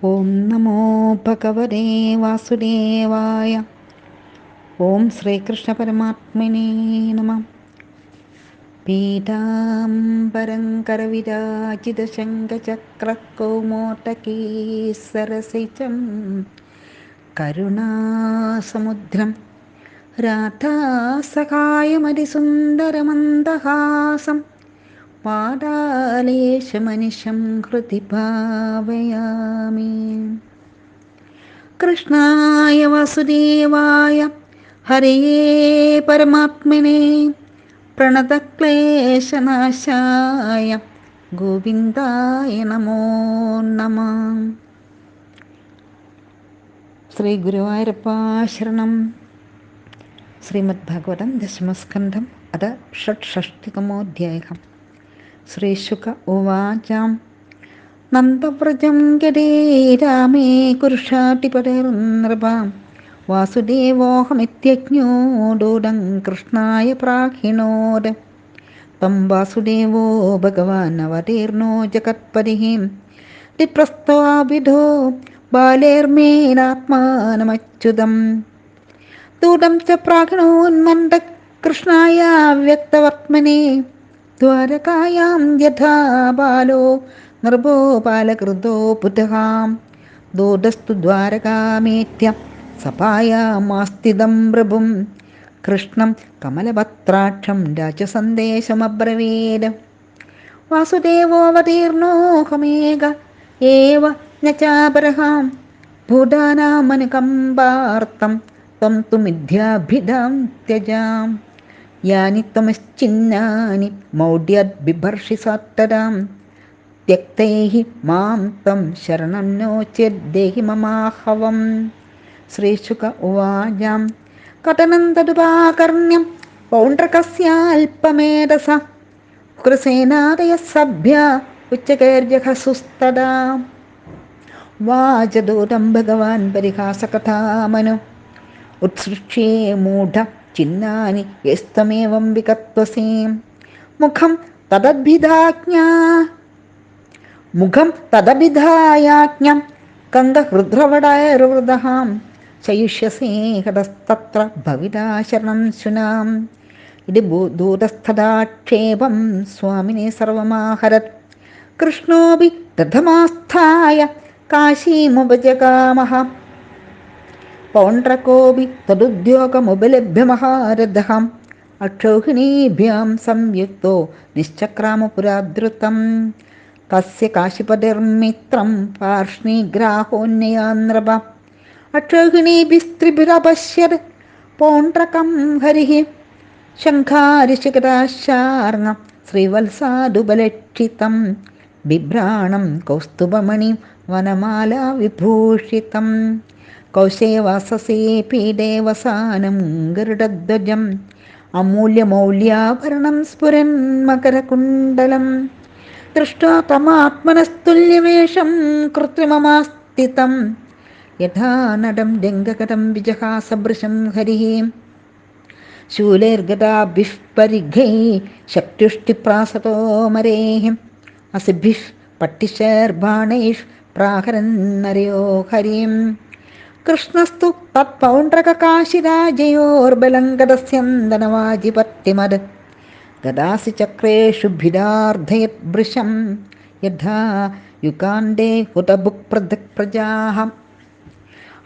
ഓം നമോ ഭഗവതേ വാസുദേവായ. ഓം ശ്രീകൃഷ്ണ പരമാത്മനേ നമഃ. പീതാംബരം കരവിരാജിതശങ്കചക്രകൗമോദകീ സരസിജം കരുണാസമുദ്രം രാധാസഹായമതിസുന്ദരമന്ദഹാസം പാതാലേശമനിശം ഹൃദി ഭാവയാമി. കൃഷ്ണായ വാസുദേവായ ഹരയേ പരമാത്മനേ പ്രണതക്ലേശനാശായ ഗോവിന്ദായ നമോ നമഃ. ശ്രീ ഗുരുവായൂരപ്പാ ശരണം. ശ്രീമദ്ഭാഗവതം ദശമസ്കന്ധം അത ഷഡ്ഷഷ്ടിതമോऽധ്യായः. ശ്രീശുക ഉവാച. നന്ദവ്രജം ഗതേ രാമേ കുരുഷാട്ടിപടേർനൃപാം വാസുദേവോഹമിത്യജ്ഞോ ദൂതം കൃഷ്ണായ പ്രാഹിണോത്. തം വാസുദേവോ ഭഗവാൻ അവതീർണോ ജഗത്പതിഃ ദിപ്രസ്തവാവിധോ ബാലേർമേനാത്മാനമച്യുതം. ദൂതം ച പ്രാഹിണോന്മന്ദ കൃഷ്ണായ വ്യക്തവർത്മനെ ദ്വാരകായാം യഥാ ബാലോ നൃപോ ബാലകൃതോ പുതഹാം. ദൂതസ്തു ദ്വാരകാമേത്യ സഭായാമാസ്ഥിതം പ്രഭും കൃഷ്ണം കമലപത്രാക്ഷം രാജസന്ദേശമബ്രവീത്. വാസുദേവോവതീർണോഹമേക ഏവ ന ചാപരഹാം ഭൂതാനാമനുകമ്പാർത്ഥം ത്വം തു മിഥ്യാഭിധാം ത്യജാം. യാനി ത്വമശ്ചിന്നാനി മൗഢ്യദ്ബിഭർഷിസാത്തരാം ത്യക്തൈഃ മാം ത്വം ശരണം നോ ചേദ്ദേഹി മമാഹവം. ശ്രീശുക ഉവാച. കഥനം തദുപാകർണ്യം പൗണ്ഡ്രകസ്യാൽപമേധസ ഉഗ്രസേനാദയഃ സഭ്യാ ഉച്ചകൈർജഘസുസ്തദാ. വാചദൂതം ഭഗവാൻ പരിഹാസകഥാമനു ഉത്സൃക്ഷ്യേ മൂഢ ചിന്നാനി യസ്ത്വമേവം വികത്വസി. മുഖം തദഭിധായാജ്ഞം കന്ദഹൃദ്രവടൈർവൃതഹാം ശയിഷ്യസേ ഹതസ്തത്ര ഭവിതാ ശരണം ശുനാം. ഇതി ദൂതസ്ഥദാക്ഷേപം സ്വാമിനെ സർവമാഹരത്. കൃഷ്ണോപി രഥമാസ്ഥായ കാശീമുപജഗാമഃ. പൗണ്ഡ്രകോപി തദുദ്യോഗമുപലഭ്യ മഹാരഥഃ. അക്ഷൗഹിണീഭ്യാം സംയുക്തോ നിശ്ചക്രാമപുരാദ്രുതം. തസ്യ കാശിപതിർമിത്രം പാർഷ്ണീഗ്രാഹോന്യയാ നൃപ. അക്ഷൗഹിണീഭിസ്ത്രിഭിരപശ്യത് പൗണ്ഡ്രകം ഹരിഃ. ശംഖാരിശിഖരാശാർങ്ങ ശ്രീവത്സാദുപലക്ഷിതം ബിഭ്രാണം കൗസ്തുഭമണി വനമാലാ വിഭൂഷിതം. കൗശേവാസസേ പീഡേ വസാനം ഗരുഡധ്വജം അമൂല്യമൗല്യാഭരണം സ്ഫുരൻ മകരകുണ്ഡലം. ദൃഷ്ട്വാ തമാത്മനസ്തുല്യവേഷം കൃത്രിമമാസ്ഥിതം യഥാ നടം രംഗകടം വിജഹാസഭൃശം ഹരിഃ. ശൂലൈർഗദാഭിഃ പരിഘൈഃ ശക്തുഷ്ടിപ്രാസതോ മരേഃ. അസിഭിഃ പട്ടിശൈർബാണൈഃ പ്രാഹരന്നരയോ ഹരിം. കൃഷ്ണസ്തു തത്പൗണ്ഡ്രകകാശിരാജയോർബലങ്കദസ്യന്തനവാജിപത്യമത് ഗദാസി ചക്രേഷു ഭിരാർദ്ധയത് വൃശം യഥാ യുകാണ്ഡേ ഹുതഭുക് പൃഥക് പ്രജാഃ.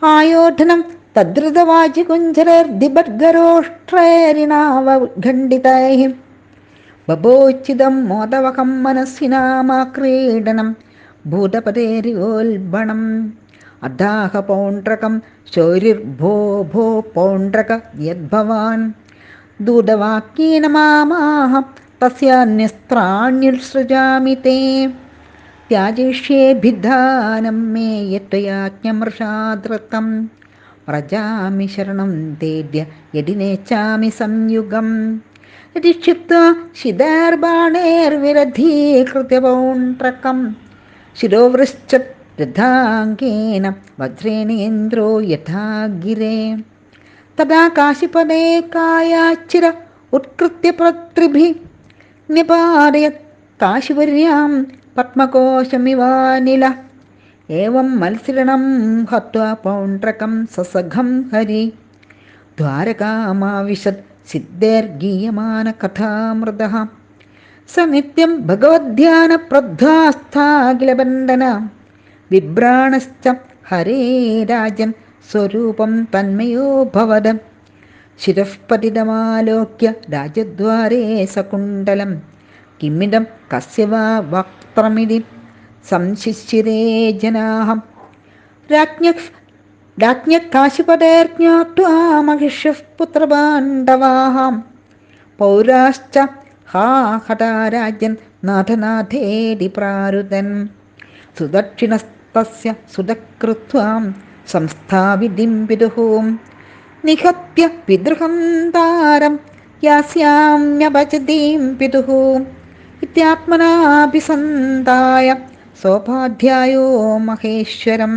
ആയോധനം തദ്രുതവാജികുഞ്ജരൈർദിബദ്ഗരോഷ്ട്രൈരിണാവഖണ്ഡിതൈഃ. ബഭോച്ഛിദം മോദവഹം മനസ്സിനാമാക്രീഡനം ഭൂതപതേരിവോൽബണം. അധാഹ പൗണ്ഡ്രകം ശൗരിർഭോ ഭോ പൗണ്ഡ്രക യദ്ഭവാൻ. ദൂതവാക്യേന തസ്യാന്യസ്ത്രാണ്യുത്സൃജാമി തേ. ത്യാജിഷ്യെ ഭിദ്ധാനം മേ യത്വയാജ്ഞമൃഷാധൃതം. വ്രജാമി ശരണം തേദ്യ യദി നേച്ഛാമി സംയുഗം. യദി ക്ഷിപ്ത്വാ ശിതൈർബാണൈർവിരധീകൃത്യ പൗണ്ഡ്രകം ശിരോവൃശ്ചത് രഥാംഗേന വജ്രേണേന്ദ്രോ യഥാ ഗിരേ. തദാ കാശിപദേ കായാച്ചിര ഉത്കൃത്യ പത്രിഭിः നിപാതയത് കാശിവർയാം പത്മകോശമിവാനില. ഏവം മത്സരണം ഹത്വാ പൗണ്ഡ്രകം സസഖം ഹരി ദ്വാരകാമാവിശത് സിദ്ധേർഗീയമാന കഥാമൃതഃ സ നിത്യം ഭഗവദ്ധ്യാനപ്രധ്വാസ്ഥാഖിലബന്ധന വിഭ്രാണശ്ച ഹരേ രാജൻ സ്വരൂപം തന്മയോ ഭവദ ശിരഃ പതിതമാലോക്യ രാജദ്വാരേ സകുണ്ടലം കിമിദം കസ്യ വാ വക്ത്രമിതി സംശിശിരേ ജനാഃ രാജ്ഞഃ കാശിപതേർജ്ഞാത്വാ മഹിഷ്യഃ പുത്രപാണ്ഡവാഃ പൗരാശ്ച ഹാ ഹഠാ രാജൻ നാഥനാഥേതി പ്രാരുതൻ സുദക്ഷിണസ്തസ്യ സുതകൃത്വാം സംസ്ഥാവിധിം പിതുഃ നിഹത്യ പിതൃഹന്താരം യാസ്യാമ്യഭജതീം പിതുഃ ഇത്യാത്മനാഭിസന്ധായ സോപാധ്യായോ മഹേശ്വരം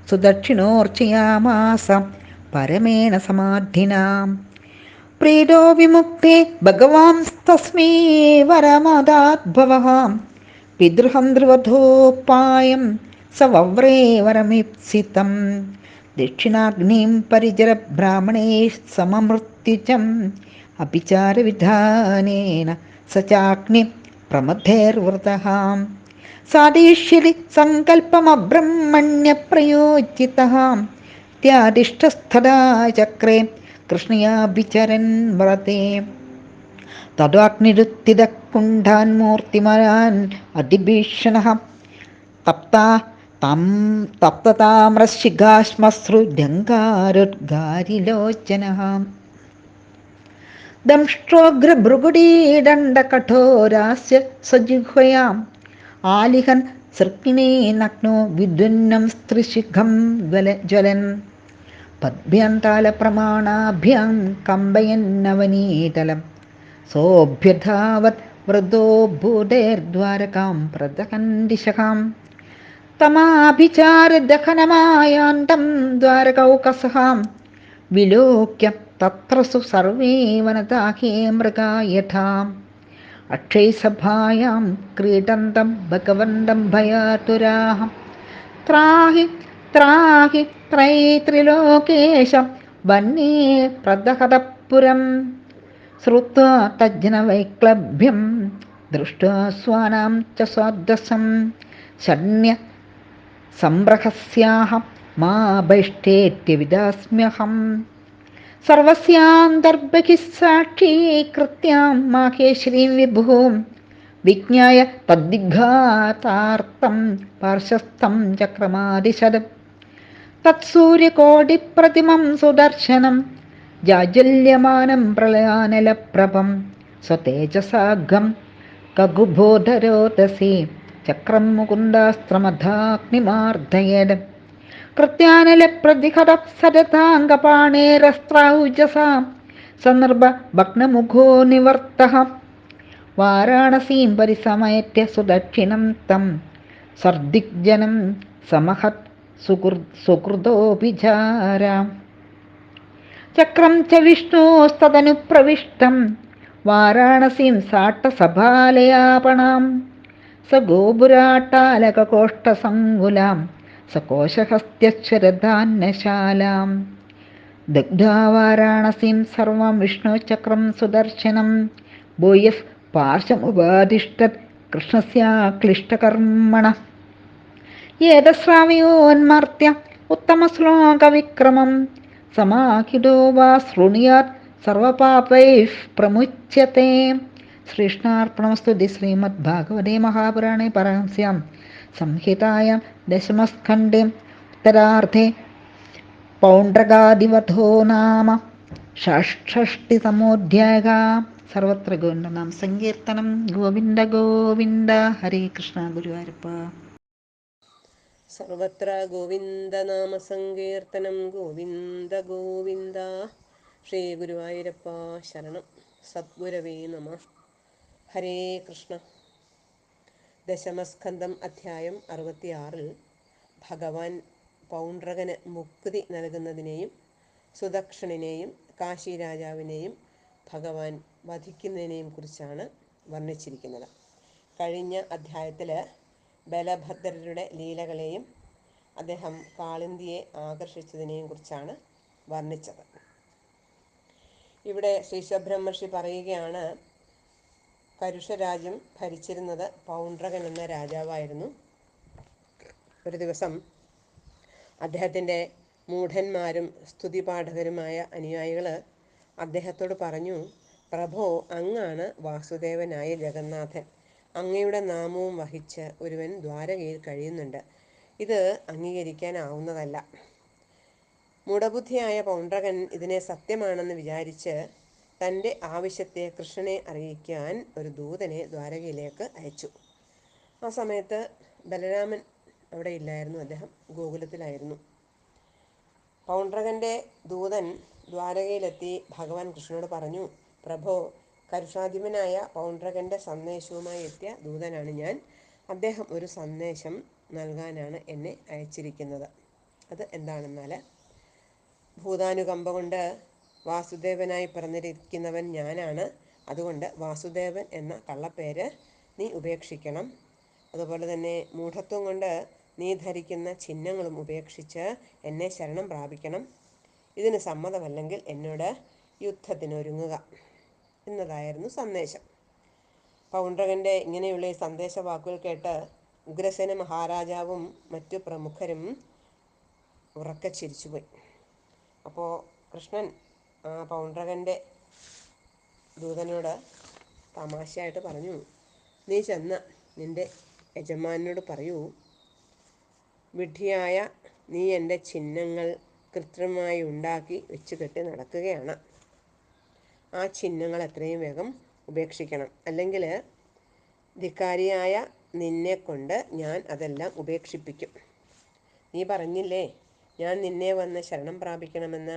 സുദക്ഷിണോർച്ചയാമാസ പരമേണ സമാധിനാ പ്രീതോ വിമുക്തേ ഭഗവാൻസ്തസ്മൈ വരമദാദ്ഭവഃ പിതൃഹന്തൃവധോപായം സ വവ്രേ വരമീപ്സിതം ദക്ഷിണാഗ്നിം പരിചര ബ്രാഹ്മണേ സമമൃത്യുജം അപിചാരവിധാനേന സ ചാഗ്നി പ്രമഥേർവൃതഃ സാദീഷ്യതി സങ്കല്പമബ്രഹ്മണ്യപ്രയോജിതഃ ത്യാദിഷ്ടസ്ഥദാ ചക്രേ കൃഷ്ണയാഭിചരൻ വ്രതേ തദാഗ്നിരുത്തിതകുണ്ഠാൻമൂർത്തിമാൻ അതിഭീഷണഃ തപ്തതാമരശിഖാശ്മശ്രുഢങ്കാരുദ്ഗാരിലോചനഃ ദംഷ്ട്രോഗ്രഭൃഗുടീദണ്ഡകഠോരാസ്യ സജിഹ്വയാം ആലിഹൻ സൃക്മിണീ നഗ്നോ വിദ്വന്നം സ്ത്രിശിഖം ജ്വലൻ പദ്ഭ്യന്താലപ്രമാണാഭ്യാം കമ്പയന്നവനീതലം സോഭ്യധാവത് വൃദ്ധോ ഭൂതേർദ്വാരകാം പ്രദഹൻ ദിശകാം തമാഭിചാരദഹനമായാന്തം ദ്വാരകൗകസഹാം വിലോക്യ തത്രസു സർവേ വനതാഹേ മൃഗാ യഥാ അക്ഷയസഭായാം ക്രീഡന്തം ഭഗവന്തം ഭയാതുരാഃ ത്രാഹി ത്രാഹി ത്രൈത്രിലോകേശ വന്യേ പ്രദഹതപുരം ശ്രുത്വാ തജ്ജനവൈക്ലഭ്യം ദൃഷ്ട്വാ സ്വാനാം ച സ്വാദസം ശണ്യ സംരഹസ്യാഃ മാ ബൈഷ്ഠേത്യവിദാസ്മ്യഹം സർവസ്യാന്തർബഹിഃ സാക്ഷീകൃത്യാം മാഹേശ്വരീം വിഭുഃ വിജ്ഞായ തദ്വിഘാതാർത്ഥം പാർശ്വസ്ഥം ചക്രമാദിശത് തത്സൂര്യകോടിപ്രതിമം സുദർശനം ജാജ്വല്യമാനം പ്രളയാനലപ്രഭം സ്വതേജസാഘം കഗുഭോധരോദസി ചക്രം മുകുന്ദാസ്ത്രമധാഗ്നിമാർദ്ധയേത് കൃത്യാനലപ്രതിഹത സരതാംഗപാണേരസ്ത്രൗജസാ സന്ദർഭ ഭഗ്നമുഖോ നിവർത്തഃ വാരാണസീം പരിസമയത്യ സുദക്ഷിണം തം സർദിഗ്ജനം സമഹത് സുകൃതോഭിചാരാം ചക്രം ച വിഷ്ണോസ്തദനുപ്രവിഷ്ടം വാരാണസീം സാട്ടസഭാലയാപണാം സ ഗോപുരാട്ടാലകകോഷ്ടസങ്കുലാം സകോശഹസ്ത്യശ്വരധാന്യശാലാം ദഗ്ധ്വാ വാരാണസീം സർവം വിഷ്ണുചക്രം സുദർശനം ഭൂയഃ പാർശ്വമുപാധിഷ്ഠത് കൃഷ്ണസ്യാക്ലിഷ്ടകർമ്മണഃ ഏതശ്രാവയോന്മർത്യ ഉത്തമശ്ലോകവിക്രമം സമാഹിതോ വാ ശൃണുയാത് സർവപാപൈഃ പ്രമുച്യത്തെ. ശ്രീകൃഷ്ണാർപ്പണമസ്തു. ശ്രീമദ്ഭാഗവതേ മഹാപുരാണേ പരമഹംസ്യാം സംഹിതായാം ദശമസ്കന്ധേ ഉത്തരാർദ്ധേ പൗണ്ഡ്രകാദിവധോ നാമ ഷഷ്ഠിതമോऽധ്യായഃ. സർവത്ര ഗോവിന്ദനാമ സങ്കീർത്തനം. ഗോവിന്ദ ഗോവിന്ദ. ഹരേ കൃഷ്ണ. ഗുരുവായൂരപ്പ. സർവത്ര ഗോവിന്ദനാമ സങ്കീർത്തനം. ഗോവിന്ദ ഗോവിന്ദ. ശ്രീ ഗുരുവായൂരപ്പ ശരണം. സദ്ഗുരവേ നമഃ. ഹരേ കൃഷ്ണ. ദശമസ്കന്ധം അധ്യായം 66 ഭഗവാൻ പൗണ്ഡ്രകന് മുക്തി നൽകുന്നതിനെയും സുദക്ഷണിനെയും കാശി രാജാവിനെയും ഭഗവാൻ വധിക്കുന്നതിനെയും കുറിച്ചാണ് വർണ്ണിച്ചിരിക്കുന്നത്. കഴിഞ്ഞ അധ്യായത്തിൽ ബലഭദ്രരുടെ ലീലകളെയും അദ്ദേഹം കാളിന്തിയെ ആകർഷിച്ചതിനെയും കുറിച്ചാണ് വർണ്ണിച്ചത്. ഇവിടെ ശ്രീശബ്രഹ്മർഷി പറയുകയാണ്, കരുഷരാജ്യം ഭരിച്ചിരുന്നത് പൗണ്ഡ്രകൻ എന്ന രാജാവായിരുന്നു. ഒരു ദിവസം അദ്ദേഹത്തിൻ്റെ മൂഢന്മാരും സ്തുതിപാഠകരുമായ അനുയായികൾ അദ്ദേഹത്തോട് പറഞ്ഞു, പ്രഭോ, അങ്ങാണ് വാസുദേവനായ ജഗന്നാഥൻ. അങ്ങയുടെ നാമവും വഹിച്ച് ഒരുവൻ ദ്വാരകയിൽ കഴിയുന്നുണ്ട്. ഇത് അംഗീകരിക്കാനാവുന്നതല്ല. മൂഢബുദ്ധിയായ പൗണ്ഡ്രകൻ ഇതിനെ സത്യമാണെന്ന് വിചാരിച്ച് തൻ്റെ ആവശ്യത്തെ കൃഷ്ണനെ അറിയിക്കാൻ ഒരു ദൂതനെ ദ്വാരകയിലേക്ക് അയച്ചു. ആ സമയത്ത് ബലരാമൻ അവിടെ ഇല്ലായിരുന്നു, അദ്ദേഹം ഗോകുലത്തിലായിരുന്നു. പൗണ്ഡ്രകൻ്റെ ദൂതൻ ദ്വാരകയിലെത്തി ഭഗവാൻ കൃഷ്ണനോട് പറഞ്ഞു, പ്രഭോ, കരുഷാധിപനായ പൗണ്ഡ്രകൻ്റെ സന്ദേശവുമായി എത്തിയ ദൂതനാണ് ഞാൻ. അദ്ദേഹം ഒരു സന്ദേശം നൽകാനാണ് എന്നെ അയച്ചിരിക്കുന്നത്. അത് എന്താണെന്നാൽ, ഭൂതാനുകമ്പ കൊണ്ട് വാസുദേവനായി പിറന്നിരിക്കുന്നവൻ ഞാനാണ്. അതുകൊണ്ട് വാസുദേവൻ എന്ന കള്ളപ്പേര് നീ ഉപേക്ഷിക്കണം. അതുപോലെ തന്നെ മൂഢത്വം കൊണ്ട് നീ ധരിക്കുന്ന ചിഹ്നങ്ങളും ഉപേക്ഷിച്ച് എന്നെ ശരണം പ്രാപിക്കണം. ഇതിന് സമ്മതമല്ലെങ്കിൽ എന്നോട് യുദ്ധത്തിനൊരുങ്ങുക എന്നതായിരുന്നു സന്ദേശം. പൗണ്ഡ്രകൻ്റെ ഇങ്ങനെയുള്ള ഈ സന്ദേശവാക്കുകൾ കേട്ട് ഉഗ്രസേന മഹാരാജാവും മറ്റു പ്രമുഖരും ഉറക്കെ ചിരിച്ചുപോയി. അപ്പോൾ കൃഷ്ണൻ പൗണ്ഡ്രകൻ്റെ ദൂതനോട് തമാശയായിട്ട് പറഞ്ഞു, നീ ചെന്ന് നിൻ്റെ യജമാനോട് പറയൂ, വിഡ്ഢിയായ നീ എൻ്റെ ചിഹ്നങ്ങൾ കൃത്രിമമായി ഉണ്ടാക്കി വെച്ച് കെട്ടി നടക്കുകയാണ്. ആ ചിഹ്നങ്ങൾ എത്രയും വേഗം ഉപേക്ഷിക്കണം. അല്ലെങ്കിൽ ധിക്കാരിയായ നിന്നെക്കൊണ്ട് ഞാൻ അതെല്ലാം ഉപേക്ഷിപ്പിക്കും. നീ പറഞ്ഞില്ലേ ഞാൻ നിന്നെ വന്ന് ശരണം പ്രാപിക്കണമെന്ന്.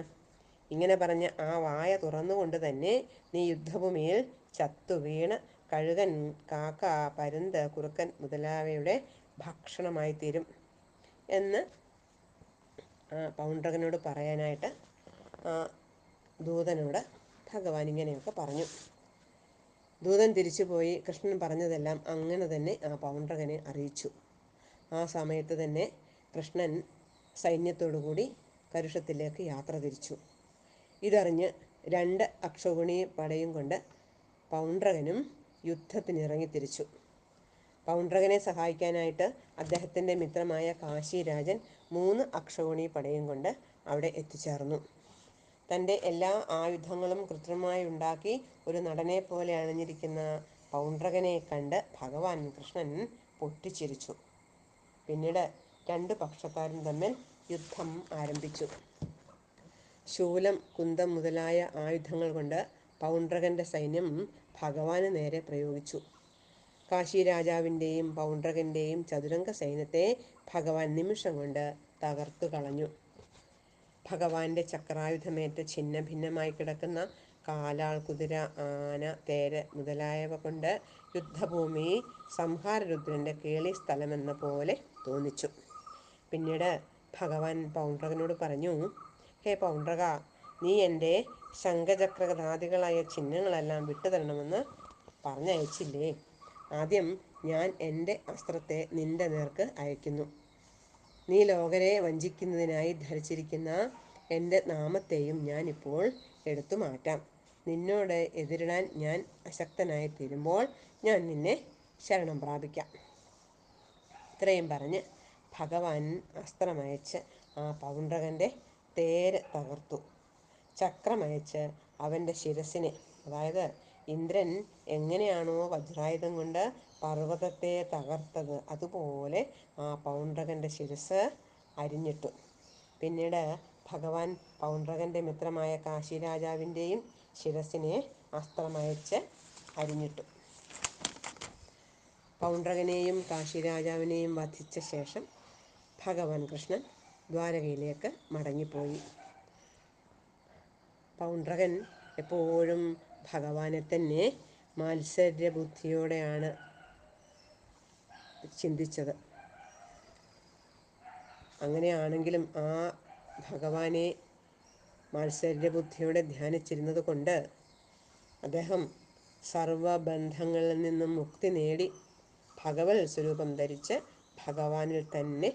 ഇങ്ങനെ പറഞ്ഞ് ആ വായ തുറന്നുകൊണ്ട് തന്നെ നീ യുദ്ധഭൂമിയിൽ ചത്തുവീണ് കഴുകൻ, കാക്ക, പരുന്ത്, കുറുക്കൻ മുതലായവയുടെ ഭക്ഷണമായി തീരും എന്ന് പൗണ്ഡ്രകനോട് പറയാനായിട്ട് ദൂതനോട് ഭഗവാൻ ഇങ്ങനെയൊക്കെ പറഞ്ഞു. ദൂതൻ തിരിച്ചുപോയി കൃഷ്ണൻ പറഞ്ഞതെല്ലാം അങ്ങനെ തന്നെ ആ പൗണ്ഡ്രകനെ അറിയിച്ചു. ആ സമയത്ത് തന്നെ കൃഷ്ണൻ സൈന്യത്തോടുകൂടി കരുഷത്തിലേക്ക് യാത്ര തിരിച്ചു. ഇതറിഞ്ഞ് 2 അക്ഷൗഹിണി പടയും കൊണ്ട് പൗണ്ഡ്രകനും യുദ്ധത്തിനിറങ്ങി തിരിച്ചു. പൗണ്ഡ്രകനെ സഹായിക്കാനായിട്ട് അദ്ദേഹത്തിൻ്റെ മിത്രമായ കാശിരാജൻ 3 അക്ഷൗഹിണി പടയും കൊണ്ട് അവിടെ എത്തിച്ചേർന്നു. തൻ്റെ എല്ലാ ആയുധങ്ങളും കൃത്രിമമായി ഉണ്ടാക്കി ഒരു നടനെ പോലെ അണിഞ്ഞിരിക്കുന്ന പൗണ്ഡ്രകനെ കണ്ട് ഭഗവാൻ കൃഷ്ണൻ പൊട്ടിച്ചിരിച്ചു. പിന്നീട് 2 പക്ഷക്കാരും തമ്മിൽ യുദ്ധം ആരംഭിച്ചു. ശൂലം, കുന്തം മുതലായ ആയുധങ്ങൾ കൊണ്ട് പൗണ്ഡ്രകൻ്റെ സൈന്യം ഭഗവാന് നേരെ പ്രയോഗിച്ചു. കാശി രാജാവിൻ്റെയും പൗണ്ഡ്രകൻ്റെയും ചതുരംഗ സൈന്യത്തെ ഭഗവാൻ നിമിഷം കൊണ്ട് തകർത്തു കളഞ്ഞു. ഭഗവാന്റെ ചക്രായുധമേറ്റ് ഛിന്ന ഭിന്നമായി കിടക്കുന്ന കാലാൾ, കുതിര, ആന, തേര് മുതലായവ കൊണ്ട് യുദ്ധഭൂമി സംഹാരരുദ്രൻ്റെ കേളി സ്ഥലമെന്ന പോലെ തോന്നിച്ചു. പിന്നീട് ഭഗവാൻ പൗണ്ഡ്രകനോട് പറഞ്ഞു, ഹേ പൗണ്ഡ്രക, നീ എൻ്റെ ശംഖചക്രഗദാദികളായ ചിഹ്നങ്ങളെല്ലാം വിട്ടുതരണമെന്ന് പറഞ്ഞയച്ചില്ലേ? ആദ്യം ഞാൻ എൻ്റെ അസ്ത്രത്തെ നിന്റെ നേർക്ക് അയക്കുന്നു. നീ ലോകരെ വഞ്ചിക്കുന്നതിനായി ധരിച്ചിരിക്കുന്ന എൻ്റെ നാമത്തെയും ഞാനിപ്പോൾ എടുത്തു മാറ്റാം. നിന്നോട് എതിരിടാൻ ഞാൻ അശക്തനായി തീരുമ്പോൾ ഞാൻ നിന്നെ ശരണം പ്രാപിക്കാം. ഇത്രയും പറഞ്ഞ് ഭഗവാൻ അസ്ത്രമയച്ച് ആ പൗണ്ഡ്രകൻ്റെ തേര് തകർത്തു. ചക്രമയച്ച് അവൻ്റെ ശിരസിനെ, അതായത് ഇന്ദ്രൻ എങ്ങനെയാണോ വജ്രായുധം കൊണ്ട് പർവ്വതത്തെ തകർത്തത് അതുപോലെ ആ പൗണ്ഡ്രകൻ്റെ ശിരസ് അരിഞ്ഞിട്ടു. പിന്നീട് ഭഗവാൻ പൗണ്ഡ്രകൻ്റെ മിത്രമായ കാശി രാജാവിൻ്റെയും ശിരസിനെ അസ്ത്രമയച്ച് അരിഞ്ഞിട്ടു. പൗണ്ഡ്രകനെയും കാശി രാജാവിനെയും വധിച്ച ശേഷം ഭഗവാൻ കൃഷ്ണൻ ദ്വാരകയിലേക്ക് മടങ്ങിപ്പോയി. പൗണ്ഡ്രകൻ എപ്പോഴും ഭഗവാനെ തന്നെ മാത്സര്യബുദ്ധിയോടെയാണ് ചിന്തിച്ചത്. അങ്ങനെയാണെങ്കിലും ആ ഭഗവാനെ മാത്സര്യബുദ്ധിയോടെ ധ്യാനിച്ചിരുന്നത് കൊണ്ട് അദ്ദേഹം സർവബന്ധങ്ങളിൽ നിന്നും മുക്തി നേടി ഭഗവത് സ്വരൂപം ധരിച്ച് ഭഗവാനിൽ തന്നെ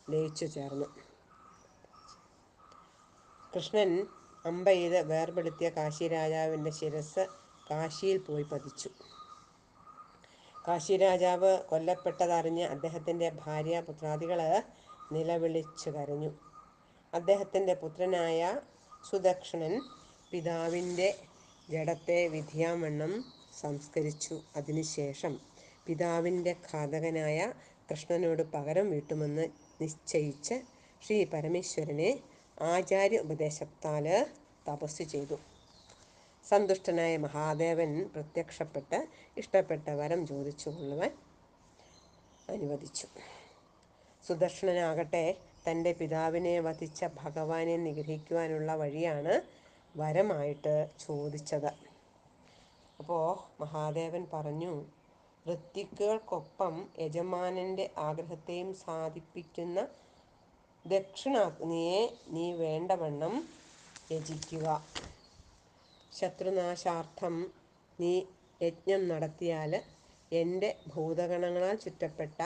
ലയിച്ചു ചേർന്നു. കൃഷ്ണൻ അമ്പെയ്ത് വേർപെടുത്തിയ കാശി രാജാവിൻ്റെ ശിരസ് കാശിയിൽ പോയി പതിച്ചു. കാശി രാജാവ് കൊല്ലപ്പെട്ടതറിഞ്ഞ് അദ്ദേഹത്തിൻ്റെ ഭാര്യ പുത്രാദികൾ നിലവിളിച്ചു കരഞ്ഞു. അദ്ദേഹത്തിൻ്റെ പുത്രനായ സുദക്ഷണൻ പിതാവിൻ്റെ ജഡത്തെ വിധിയാവണ്ണം സംസ്കരിച്ചു. അതിനുശേഷം പിതാവിൻ്റെ ഘാതകനായ കൃഷ്ണനോട് പകരം വീട്ടുമെന്ന് നിശ്ചയിച്ച് ശ്രീ പരമേശ്വരനെ ആചാര്യ ഉപദേശത്താൽ തപസ് ചെയ്തു. സന്തുഷ്ടനായ മഹാദേവൻ പ്രത്യക്ഷപ്പെട്ട് ഇഷ്ടപ്പെട്ട വരം ചോദിച്ചു കൊള്ളുവാൻ അനുവദിച്ചു. സുദർശനനാകട്ടെ തൻ്റെ പിതാവിനെ വധിച്ച ഭഗവാനെ നിഗ്രഹിക്കുവാനുള്ള വഴിയാണ് വരമായിട്ട് ചോദിച്ചത്. അപ്പോൾ മഹാദേവൻ പറഞ്ഞു, ഋത്വിക്കുകൾക്കൊപ്പം യജമാനൻ്റെ ആഗ്രഹത്തെയും സാധിപ്പിക്കുന്ന ദക്ഷിണാഗ്നിയെ നീ വേണ്ടവണ്ണം യജിക്കുക. ശത്രുനാശാർത്ഥം നീ യജ്ഞം നടത്തിയാൽ എൻ്റെ ഭൂതഗണങ്ങളാൽ ചുറ്റപ്പെട്ട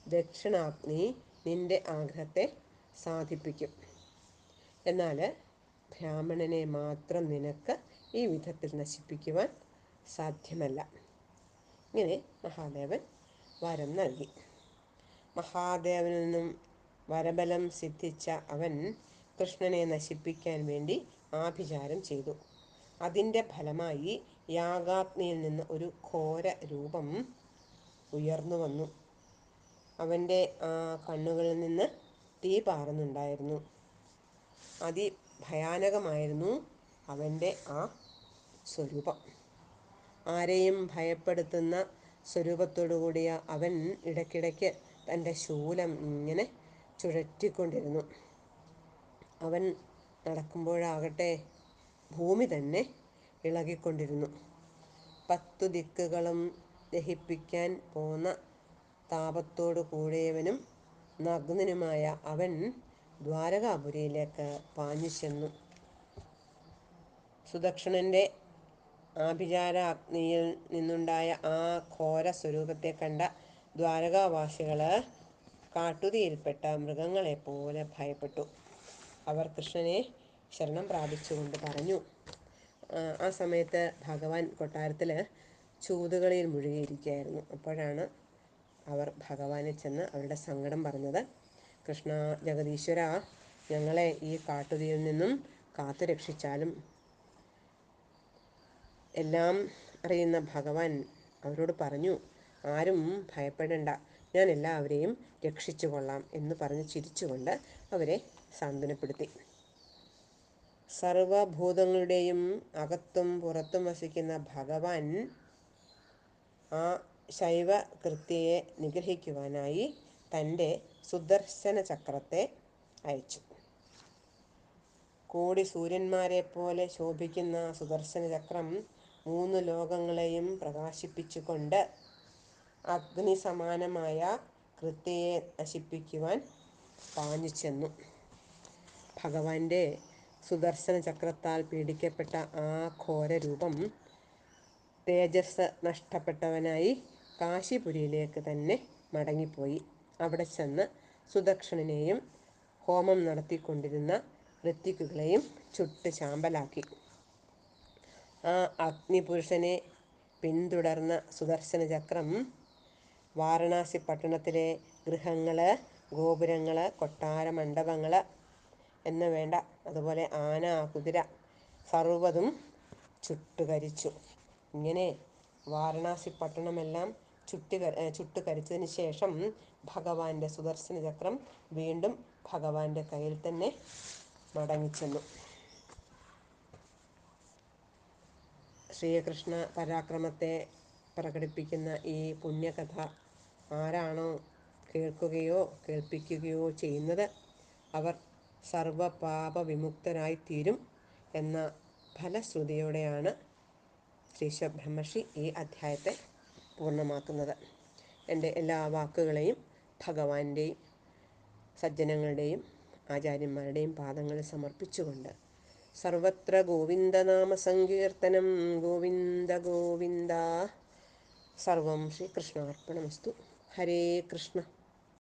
ദക്ഷിണാഗ്നി നിൻ്റെ ആഗ്രഹത്തെ സാധിപ്പിക്കും. എന്നാൽ ബ്രാഹ്മണനെ മാത്രം നിനക്ക് ഈ വിധത്തിൽ നശിപ്പിക്കുവാൻ സാധ്യമല്ല. ഇങ്ങനെ മഹാദേവൻ വരം നൽകി. മഹാദേവനിൽ നിന്നും വരബലം സിദ്ധിച്ച അവൻ കൃഷ്ണനെ നശിപ്പിക്കാൻ വേണ്ടി ആഭിചാരം ചെയ്തു. അതിൻ്റെ ഫലമായി യാഗാഗ്നിയിൽ നിന്ന് ഒരു ഘോര രൂപം ഉയർന്നു വന്നു. അവൻ്റെ കണ്ണുകളിൽ നിന്ന് തീ പാറുന്നുണ്ടായിരുന്നു. അതിഭയാനകമായിരുന്നു അവൻ്റെ ആ സ്വരൂപം. ആരെയും ഭയപ്പെടുത്തുന്ന സ്വരൂപത്തോടു കൂടിയ അവൻ ഇടയ്ക്കിടയ്ക്ക് തൻ്റെ ശൂലം ഇങ്ങനെ ചുഴറ്റിക്കൊണ്ടിരുന്നു. അവൻ നടക്കുമ്പോഴാകട്ടെ ഭൂമി തന്നെ ഇളകിക്കൊണ്ടിരുന്നു. 10 ദിക്കുകളും ദഹിപ്പിക്കാൻ പോന്ന താപത്തോടു കൂടിയവനും നഗ്നനുമായ അവൻ ദ്വാരകാപുരിയിലേക്ക് പാഞ്ഞു ചെന്നു. സുദക്ഷണൻ്റെ ആഭിചാരാഗ്നിയിൽ നിന്നുണ്ടായ ആ ഘോര സ്വരൂപത്തെ കണ്ട ദ്വാരകാവാസികൾ കാട്ടുതീയിൽപ്പെട്ട മൃഗങ്ങളെപ്പോലെ ഭയപ്പെട്ടു. അവർ കൃഷ്ണനെ ശരണം പ്രാപിച്ചുകൊണ്ട് പറഞ്ഞു. ആ സമയത്ത് ഭഗവാൻ കൊട്ടാരത്തിൽ ചൂതുകളിയിൽ മുഴുകിയിരിക്കുകയായിരുന്നു. അപ്പോഴാണ് അവർ ഭഗവാനെ ചെന്ന് അവരുടെ സങ്കടം പറഞ്ഞത്. കൃഷ്ണ, ജഗദീശ്വര, ഞങ്ങളെ ഈ കാട്ടുതീയിൽ നിന്നും കാത്തു രക്ഷിച്ചാലും. എല്ലാം അറിയുന്ന ഭഗവാൻ അവരോട് പറഞ്ഞു, ആരും ഭയപ്പെടേണ്ട, ഞാൻ എല്ലാവരെയും രക്ഷിച്ചു കൊള്ളാം എന്ന് പറഞ്ഞ് ചിരിച്ചുകൊണ്ട് അവരെ സാന്ത്വനപ്പെടുത്തി. സർവഭൂതങ്ങളുടെയും അകത്തും പുറത്തും വസിക്കുന്ന ഭഗവാൻ ആ ശൈവകൃത്യയെ നിഗ്രഹിക്കുവാനായി തൻ്റെ സുദർശന ചക്രത്തെ അയച്ചു. കോടി സൂര്യന്മാരെ പോലെ ശോഭിക്കുന്ന സുദർശന ചക്രം 3 ലോകങ്ങളെയും പ്രകാശിപ്പിച്ചുകൊണ്ട് അഗ്നി സമാനമായ കൃത്യയെ നശിപ്പിക്കുവാൻ പാഞ്ഞു ചെന്നു. ഭഗവാന്റെ സുദർശന ചക്രത്താൽ പീഡിക്കപ്പെട്ട ആ ഘോരരൂപം തേജസ് നഷ്ടപ്പെട്ടവനായി കാശിപുരിയിലേക്ക് തന്നെ മടങ്ങിപ്പോയി. അവിടെ ചെന്ന് സുദക്ഷണനെയും ഹോമം നടത്തിക്കൊണ്ടിരുന്ന ഋത്വിക്കുകളെയും ചുട്ട് ചാമ്പലാക്കി. ആ അഗ്നിപുരുഷനെ പിന്തുടർന്ന സുദർശന ചക്രം വാരണാസി പട്ടണത്തിലെ ഗൃഹങ്ങൾ, ഗോപുരങ്ങൾ, കൊട്ടാര മണ്ഡപങ്ങൾ എന്ന് വേണ്ട, അതുപോലെ ആന, കുതിര സർവ്വതും ചുട്ടുകരിച്ചു. ഇങ്ങനെ വാരണാസി പട്ടണമെല്ലാം ചുട്ടുകരിച്ചതിന് ശേഷം ഭഗവാന്റെ സുദർശന ചക്രം വീണ്ടും ഭഗവാന്റെ കയ്യിൽ തന്നെ മടങ്ങിച്ചെന്നു. ശ്രീകൃഷ്ണ പരാക്രമത്തെ പ്രകടിപ്പിക്കുന്ന ഈ പുണ്യകഥ ആരാണോ കേൾക്കുകയോ കേൾപ്പിക്കുകയോ ചെയ്യുന്നത് അവർ സർവപാപവിമുക്തരായിത്തീരും എന്ന ഫലശ്രുതിയോടെയാണ് ശ്രീശബ്രഹ്മർഷി ഈ അധ്യായത്തെ പൂർണ്ണമാക്കുന്നത്. എൻ്റെ എല്ലാ വാക്കുകളെയും ഭഗവാന്റെയും സജ്ജനങ്ങളുടെയും ആചാര്യന്മാരുടെയും പാദങ്ങളിൽ സമർപ്പിച്ചുകൊണ്ട് സർവത്ര ഗോവിന്ദനാമ സങ്കീർത്തനം. ഗോവിന്ദ ഗോവിന്ദ. സർവം ശ്രീകൃഷ്ണാർപ്പണമസ്തു. ഹരേ കൃഷ്ണ.